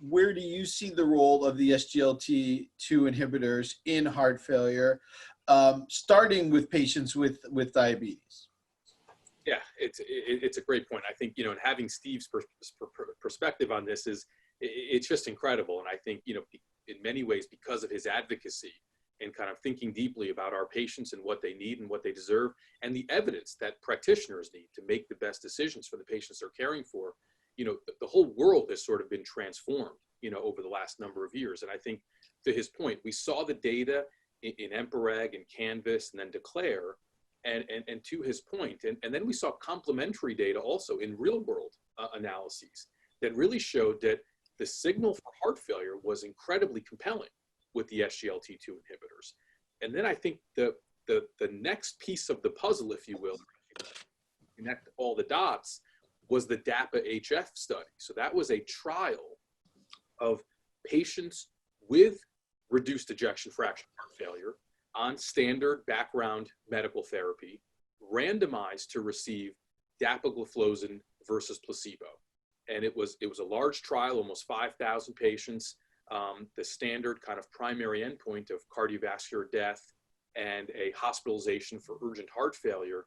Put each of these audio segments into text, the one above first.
where do you see the role of the SGLT2 inhibitors in heart failure, starting with patients with diabetes? Yeah, it's a great point. I think, you know, and having Steve's perspective on this it's just incredible. And I think, you know, in many ways, because of his advocacy and kind of thinking deeply about our patients and what they need and what they deserve, and the evidence that practitioners need to make the best decisions for the patients they're caring for, you know, the whole world has sort of been transformed, you know, over the last number of years. And I think, to his point, we saw the data in EMPA-REG and CANVAS and then DECLARE, and to his point, and then we saw complementary data also in real world analyses that really showed that the signal for heart failure was incredibly compelling with the SGLT2 inhibitors. And then I think the next piece of the puzzle, if you will, connect all the dots, was the DAPA-HF study. So that was a trial of patients with reduced ejection fraction heart failure on standard background medical therapy, randomized to receive dapagliflozin versus placebo. And it was a large trial, almost 5,000 patients. The standard kind of primary endpoint of cardiovascular death and a hospitalization for urgent heart failure.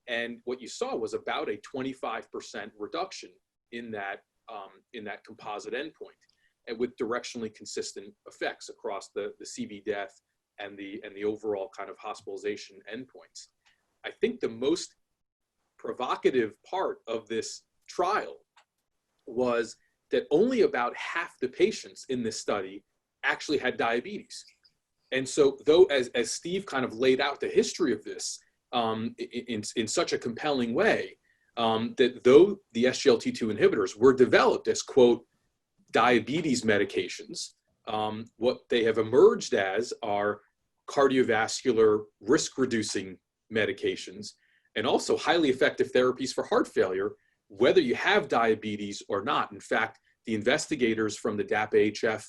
And what you saw was about a 25% reduction in that composite endpoint, and with directionally consistent effects across the CV death and the overall kind of hospitalization endpoints. I think the most provocative part of this trial was that only about half the patients in this study actually had diabetes. And so, though, as Steve kind of laid out the history of this in such a compelling way, that though the SGLT2 inhibitors were developed as, quote, diabetes medications, what they have emerged as are cardiovascular risk-reducing medications, and also highly effective therapies for heart failure, whether you have diabetes or not. In fact, the investigators from the DAPA-HF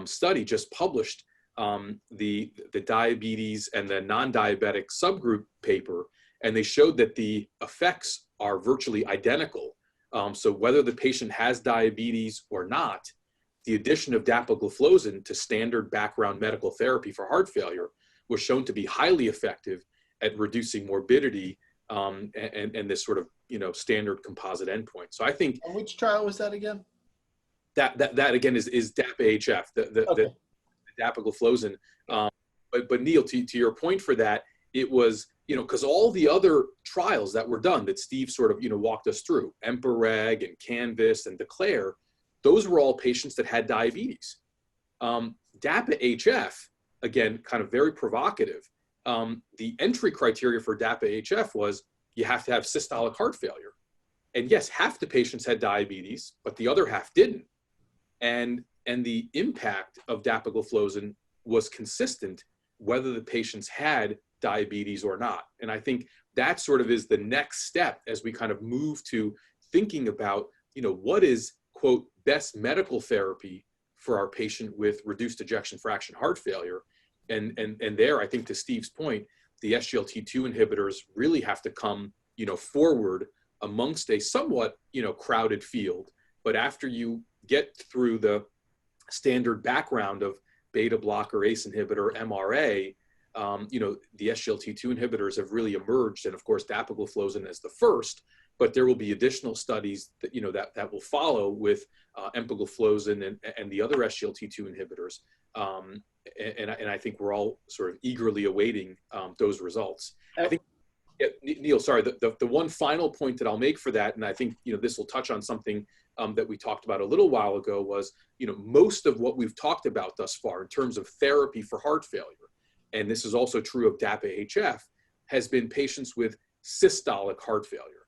study just published the diabetes and the non-diabetic subgroup paper, and they showed that the effects are virtually identical. So whether the patient has diabetes or not, the addition of dapagliflozin to standard background medical therapy for heart failure was shown to be highly effective at reducing morbidity and this sort of, you know, standard composite endpoint. So I think. And which trial was that again? That again is DAPA-HF, the dapagliflozin. But Neil, to your point for that, it was, you know, because all the other trials that were done that Steve sort of, you know, walked us through, EMPA-REG and CANVAS and DECLARE, those were all patients that had diabetes. DAPA-HF, again, kind of very provocative. The entry criteria for DAPA-HF was you have to have systolic heart failure. And yes, half the patients had diabetes, but the other half didn't. And the impact of dapagliflozin was consistent whether the patients had diabetes or not. And I think that sort of is the next step as we kind of move to thinking about, you know, what is, quote, best medical therapy for our patient with reduced ejection fraction heart failure. And there, I think, to Steve's point, the SGLT2 inhibitors really have to come, you know, forward amongst a somewhat, you know, crowded field. But after you get through the standard background of beta blocker, ACE inhibitor, MRA, you know, the SGLT2 inhibitors have really emerged, and of course dapagliflozin is the first, but there will be additional studies that, you know, that will follow with empagliflozin and the other SGLT2 inhibitors. And I think we're all sort of eagerly awaiting those results. I think, yeah, Neil, sorry, the one final point that I'll make for that, and I think, you know, this will touch on something that we talked about a little while ago, was, you know, most of what we've talked about thus far in terms of therapy for heart failure, and this is also true of DAPA-HF, has been patients with systolic heart failure.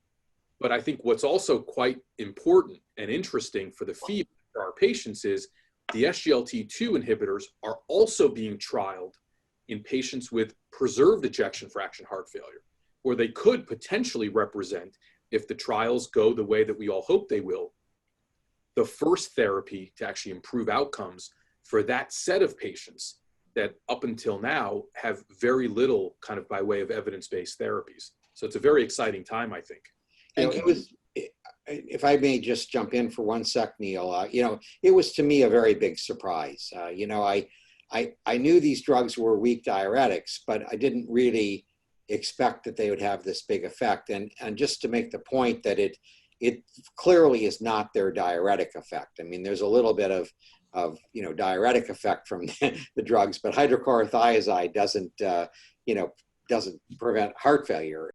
But I think what's also quite important and interesting for the field, for our patients, is the SGLT2 inhibitors are also being trialed in patients with preserved ejection fraction heart failure, where they could potentially represent, if the trials go the way that we all hope they will, the first therapy to actually improve outcomes for that set of patients that up until now have very little kind of by way of evidence-based therapies. So it's a very exciting time, I think. And if I may just jump in for one sec, Neil, you know, it was to me a very big surprise. You know, I knew these drugs were weak diuretics, but I didn't really expect that they would have this big effect. And just to make the point that it clearly is not their diuretic effect. I mean, there's a little bit of you know, diuretic effect from the drugs, but hydrochlorothiazide doesn't, you know, doesn't prevent heart failure.